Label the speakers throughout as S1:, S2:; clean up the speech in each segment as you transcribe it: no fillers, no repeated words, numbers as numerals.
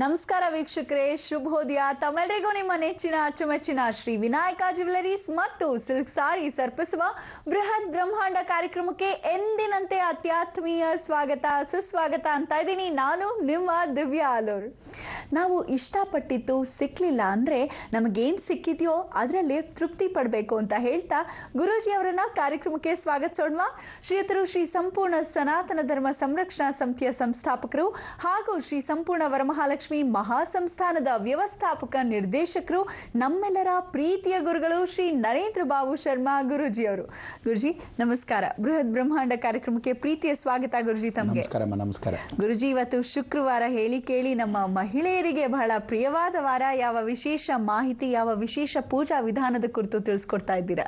S1: ನಮಸ್ಕಾರ ವೀಕ್ಷಕರೇ, ಶುಭೋದಯ. ತಮ್ಮೆಲ್ಲರಿಗೂ ನಿಮ್ಮ ನೆಚ್ಚಿನ ಅಚ್ಚುಮೆಚ್ಚಿನ ಶ್ರೀ ವಿನಾಯಕ ಜ್ಯುವೆಲರೀಸ್ ಮತ್ತು ಸಿಲ್ಕ್ ಸಾರಿ ಸರ್ಪಿಸುವ ಬೃಹತ್ ಬ್ರಹ್ಮಾಂಡ ಕಾರ್ಯಕ್ರಮಕ್ಕೆ ಎಂದಿನಂತೆ ಅತ್ಯಾತ್ಮೀಯ ಸ್ವಾಗತ ಸುಸ್ವಾಗತ ಅಂತ ಇದ್ದೀನಿ. ನಾನು ನಿಮ್ಮ ದಿವ್ಯಾ ಆಲೂರ್. ನಾವು ಇಷ್ಟಪಟ್ಟಿದ್ದು ಸಿಕ್ಲಿಲ್ಲ ಅಂದ್ರೆ ನಮಗೇನ್ ಸಿಕ್ಕಿದೆಯೋ ಅದರಲ್ಲಿ ತೃಪ್ತಿ ಪಡಬೇಕು ಅಂತ ಹೇಳ್ತಾ ಗುರೂಜಿ ಅವರನ್ನ ಕಾರ್ಯಕ್ರಮಕ್ಕೆ ಸ್ವಾಗತಿಸೋಣ. ಶ್ರೀಯುತರು ಶ್ರೀ ಸಂಪೂರ್ಣ ಸನಾತನ ಧರ್ಮ ಸಂರಕ್ಷಣಾ ಸಮಿತಿಯ ಸಂಸ್ಥಾಪಕರು ಹಾಗೂ ಶ್ರೀ ಸಂಪೂರ್ಣ ವರಮಹಾಲಕ್ಷ್ಮಿ ಮಹಾಸಂಸ್ಥಾನದ ವ್ಯವಸ್ಥಾಪಕ ನಿರ್ದೇಶಕರು, ನಮ್ಮೆಲ್ಲರ ಪ್ರೀತಿಯ ಗುರುಗಳು ಶ್ರೀ ನರೇಂದ್ರ ಬಾಬು ಶರ್ಮಾ ಗುರೂಜಿ ಅವರು. ಗುರುಜಿ ನಮಸ್ಕಾರ. ಬೃಹತ್ ಬ್ರಹ್ಮಾಂಡ ಕಾರ್ಯಕ್ರಮಕ್ಕೆ ಪ್ರೀತಿಯ ಸ್ವಾಗತ ಗುರುಜಿ ತಮಗೆ.
S2: ನಮಸ್ಕಾರ
S1: ಗುರುಜಿ, ಇವತ್ತು ಶುಕ್ರವಾರ, ಹೇಳಿ ಕೇಳಿ ನಮ್ಮ ಮಹಿಳೆಯರಿಗೆ ಬಹಳ ಪ್ರಿಯವಾದ ವಾರ. ಯಾವ ವಿಶೇಷ ಮಾಹಿತಿ, ಯಾವ ವಿಶೇಷ ಪೂಜಾ ವಿಧಾನದ ಕುರಿತು ತಿಳಿಸ್ಕೊಡ್ತಾ ಇದ್ದೀರಾ?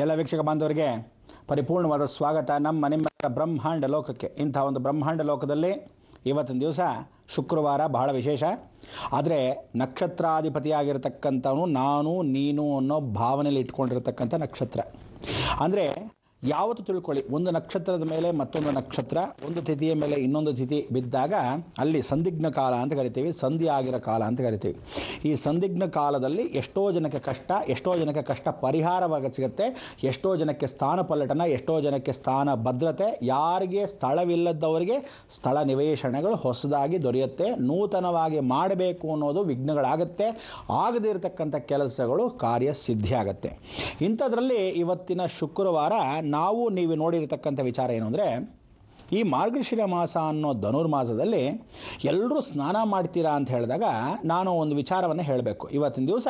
S2: ಎಲ್ಲ ವೀಕ್ಷಕ ಬಾಂಧವರಿಗೆ ಪರಿಪೂರ್ಣವಾದ ಸ್ವಾಗತ ನಿಮ್ಮ ಬ್ರಹ್ಮಾಂಡ ಲೋಕಕ್ಕೆ. ಇಂತಹ ಒಂದು ಬ್ರಹ್ಮಾಂಡ ಲೋಕದಲ್ಲಿ ಇವತ್ತಿನ ದಿವಸ ಶುಕ್ರವಾರ ಬಹಳ ವಿಶೇಷ. ಆದರೆ ನಕ್ಷತ್ರಾಧಿಪತಿಯಾಗಿರ್ತಕ್ಕಂಥವನು ನಾನು ನೀನು ಅನ್ನೋ ಭಾವನೆಯಲ್ಲಿ ಇಟ್ಕೊಂಡಿರ್ತಕ್ಕಂಥ ನಕ್ಷತ್ರ. ಅಂದರೆ ಯಾವತ್ತು ತಿಳ್ಕೊಳ್ಳಿ, ಒಂದು ನಕ್ಷತ್ರದ ಮೇಲೆ ಮತ್ತೊಂದು ನಕ್ಷತ್ರ, ಒಂದು ತಿಥಿಯ ಮೇಲೆ ಇನ್ನೊಂದು ತಿಥಿ ಬಿದ್ದಾಗ ಅಲ್ಲಿ ಸಂದಿಗ್ಧ ಕಾಲ ಅಂತ ಕರಿತೀವಿ, ಸಂಧಿ ಆಗಿರೋ ಕಾಲ ಅಂತ ಕರಿತೀವಿ. ಈ ಸಂದಿಗ್ಧ ಕಾಲದಲ್ಲಿ ಎಷ್ಟೋ ಜನಕ್ಕೆ ಕಷ್ಟ ಪರಿಹಾರವಾಗಿ ಸಿಗುತ್ತೆ, ಎಷ್ಟೋ ಜನಕ್ಕೆ ಸ್ಥಾನ ಪಲ್ಲಟನ, ಎಷ್ಟೋ ಜನಕ್ಕೆ ಸ್ಥಾನ ಭದ್ರತೆ, ಯಾರಿಗೆ ಸ್ಥಳವಿಲ್ಲದವರಿಗೆ ಸ್ಥಳ ನಿವೇಶನಗಳು ಹೊಸದಾಗಿ ದೊರೆಯುತ್ತೆ, ನೂತನವಾಗಿ ಮಾಡಬೇಕು ಅನ್ನೋದು ವಿಘ್ನಗಳಾಗುತ್ತೆ, ಆಗದೇ ಇರತಕ್ಕಂಥ ಕೆಲಸಗಳು ಕಾರ್ಯಸಿದ್ಧಿ ಆಗುತ್ತೆ. ಇಂಥದ್ರಲ್ಲಿ ಇವತ್ತಿನ ಶುಕ್ರವಾರ ನಾವು ನೀವು ನೋಡಿರತಕ್ಕಂಥ ವಿಚಾರ ಏನು ಅಂದರೆ, ಈ ಮಾರ್ಗಶಿರ ಮಾಸ ಅನ್ನೋ ಧನುರ್ಮಾಸದಲ್ಲಿ ಎಲ್ಲರೂ ಸ್ನಾನ ಮಾಡ್ತೀರಾ ಅಂತ ಹೇಳಿದಾಗ ನಾನು ಒಂದು ವಿಚಾರವನ್ನು ಹೇಳಬೇಕು. ಇವತ್ತಿನ ದಿವಸ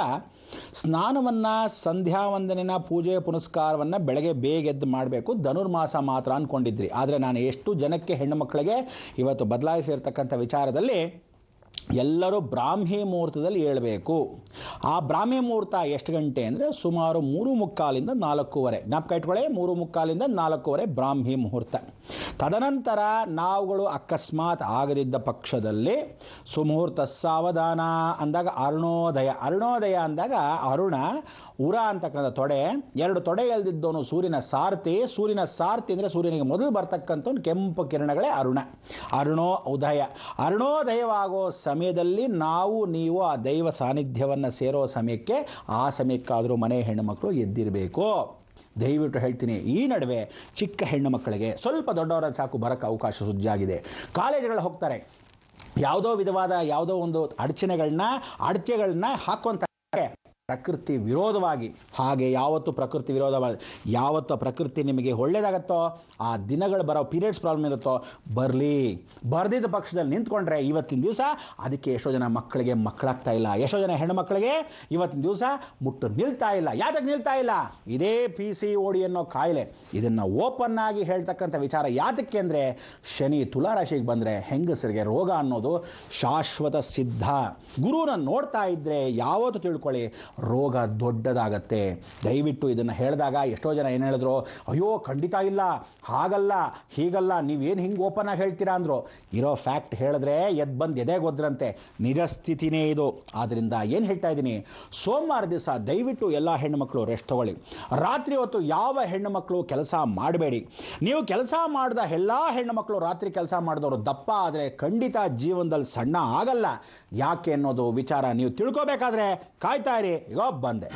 S2: ಸ್ನಾನವನ್ನು, ಸಂಧ್ಯಾ ವಂದನೆನ, ಪೂಜೆ ಪುನಸ್ಕಾರವನ್ನು ಬೆಳಗ್ಗೆ ಬೇಗ ಎದ್ದು ಮಾಡಬೇಕು, ಧನುರ್ಮಾಸ ಮಾತ್ರ ಅಂದ್ಕೊಂಡಿದ್ರಿ. ಆದರೆ ನಾನು ಎಷ್ಟು ಜನಕ್ಕೆ ಹೆಣ್ಣು ಮಕ್ಕಳಿಗೆ ಇವತ್ತು ಬದಲಾಯಿಸಿರ್ತಕ್ಕಂಥ ವಿಚಾರದಲ್ಲಿ ಎಲ್ಲರೂ ಬ್ರಾಹ್ಮಿ ಮುಹೂರ್ತದಲ್ಲಿ ಏಳಬೇಕು. ಆ ಬ್ರಾಹ್ಮಿ ಮುಹೂರ್ತ ಎಷ್ಟು ಗಂಟೆ ಅಂದರೆ ಸುಮಾರು 3:45 4:15. ಜ್ಞಾಪಕ ಇಟ್ಕೊಳ್ಳಿ, 3:45 4:15 ಬ್ರಾಹ್ಮಿ ಮುಹೂರ್ತ. ತದನಂತರ ನಾವುಗಳು ಅಕಸ್ಮಾತ್ ಆಗದಿದ್ದ ಪಕ್ಷದಲ್ಲಿ ಸುಮುಹೂರ್ತ ಸಾವಧಾನ ಅಂದಾಗ ಅರುಣೋದಯ ಅಂದಾಗ ಅರುಣ, ಉರ ಅಂತಕ್ಕಂಥ ತೊಡೆ, 2 ತೊಡೆ ಎಲ್ದಿದ್ದವನು ಸೂರ್ಯನ ಸಾರಥಿ ಅಂದರೆ ಸೂರ್ಯನಿಗೆ ಮೊದಲು ಬರ್ತಕ್ಕಂಥವ್ನು ಕೆಂಪು ಕಿರಣಗಳೇ ಅರುಣೋದಯವಾಗೋ ಸಮಯದಲ್ಲಿ ನಾವು ನೀವು ಆ ದೈವ ಸಾನ್ನಿಧ್ಯವನ್ನು ಸೇರೋ ಸಮಯಕ್ಕೆ, ಆ ಸಮಯಕ್ಕಾದರೂ ಮನೆ ಹೆಣ್ಣು ಮಕ್ಕಳು ಎದ್ದಿರಬೇಕು. ದಯವಿಟ್ಟು ಹೇಳ್ತೀನಿ, ಈ ನಡುವೆ ಚಿಕ್ಕ ಹೆಣ್ಣು ಮಕ್ಕಳಿಗೆ, ಸ್ವಲ್ಪ ದೊಡ್ಡವರ ಸಾಕು ಬರೋಕ್ಕೆ ಅವಕಾಶ ಸುಜ್ಜಾಗಿದೆ. ಕಾಲೇಜುಗಳು ಹೋಗ್ತಾರೆ, ಯಾವುದೋ ಒಂದು ಅಡಚಣೆಗಳನ್ನ ಹಾಕೊಂತಾರೆ ಪ್ರಕೃತಿ ವಿರೋಧವಾಗಿ. ಹಾಗೆ ಯಾವತ್ತು ಪ್ರಕೃತಿ ನಿಮಗೆ ಒಳ್ಳೇದಾಗತ್ತೋ, ಆ ದಿನಗಳು ಬರೋ ಪೀರಿಯಡ್ಸ್ ಪ್ರಾಬ್ಲಮ್ ಇರುತ್ತೋ ಬರ್ದಿದ್ದ ಪಕ್ಷದಲ್ಲಿ ನಿಂತ್ಕೊಂಡ್ರೆ ಇವತ್ತಿನ ದಿವಸ ಅದಕ್ಕೆ ಎಷ್ಟೋ ಜನ ಮಕ್ಕಳಿಗೆ ಮಕ್ಕಳಾಗ್ತಾ ಇಲ್ಲ, ಎಷ್ಟೋ ಜನ ಹೆಣ್ಣು ಮಕ್ಕಳಿಗೆ ಇವತ್ತಿನ ದಿವಸ ಮುಟ್ಟು ನಿಲ್ತಾ ಇಲ್ಲ. ಯಾತಕ್ಕೆ ನಿಲ್ತಾ ಇಲ್ಲ? ಇದೇ PCOD ಅನ್ನೋ ಕಾಯಿಲೆ. ಇದನ್ನು ಓಪನ್ ಆಗಿ ಹೇಳ್ತಕ್ಕಂಥ ವಿಚಾರ ಯಾತಕ್ಕೆ ಅಂದರೆ, ಶನಿ ತುಲಾರಾಶಿಗೆ ಬಂದರೆ ಹೆಂಗಸರಿಗೆ ರೋಗ ಅನ್ನೋದು ಶಾಶ್ವತ ಸಿದ್ಧ. ಗುರುನ ನೋಡ್ತಾ ಇದ್ರೆ ಯಾವತ್ತು ತಿಳ್ಕೊಳ್ಳಿ, ರೋಗ ದೊಡ್ಡದಾಗತ್ತೆ. ದಯವಿಟ್ಟು ಇದನ್ನು ಹೇಳಿದಾಗ ಎಷ್ಟೋ ಜನ ಏನು ಹೇಳಿದ್ರು, ಅಯ್ಯೋ ಖಂಡಿತ ಇಲ್ಲ, ಹಾಗಲ್ಲ ಹೀಗಲ್ಲ, ನೀವೇನು ಹಿಂಗೆ ಓಪನ್ ಆಗಿ ಹೇಳ್ತೀರಾ ಅಂದರು. ಇರೋ ಫ್ಯಾಕ್ಟ್ ಹೇಳಿದ್ರೆ ಎದೆಗೊದ್ರಂತೆ, ನಿಜ ಸ್ಥಿತಿನೇ ಇದು. ಆದ್ದರಿಂದ ಏನು ಹೇಳ್ತಾ ಇದ್ದೀನಿ, ಸೋಮವಾರ ದಿವಸ ದಯವಿಟ್ಟು ಎಲ್ಲ ಹೆಣ್ಣುಮಕ್ಕಳು ರೆಸ್ಟ್ ತಗೊಳ್ಳಿ. ರಾತ್ರಿ ಹೊತ್ತು ಯಾವ ಹೆಣ್ಣು ಮಕ್ಕಳು ಕೆಲಸ ಮಾಡಬೇಡಿ. ನೀವು ಕೆಲಸ ಮಾಡಿದ ಎಲ್ಲ ಹೆಣ್ಣು ಮಕ್ಕಳು ರಾತ್ರಿ ಕೆಲಸ ಮಾಡಿದವರು ದಪ್ಪ ಆದರೆ ಖಂಡಿತ ಜೀವನದಲ್ಲಿ ಸಣ್ಣ ಆಗಲ್ಲ. ಯಾಕೆ ಅನ್ನೋದು ವಿಚಾರ ನೀವು ತಿಳ್ಕೋಬೇಕಾದ್ರೆ ಕಾಯ್ತಾ ಇರಿ. ಈಗ ಬಂದೆ.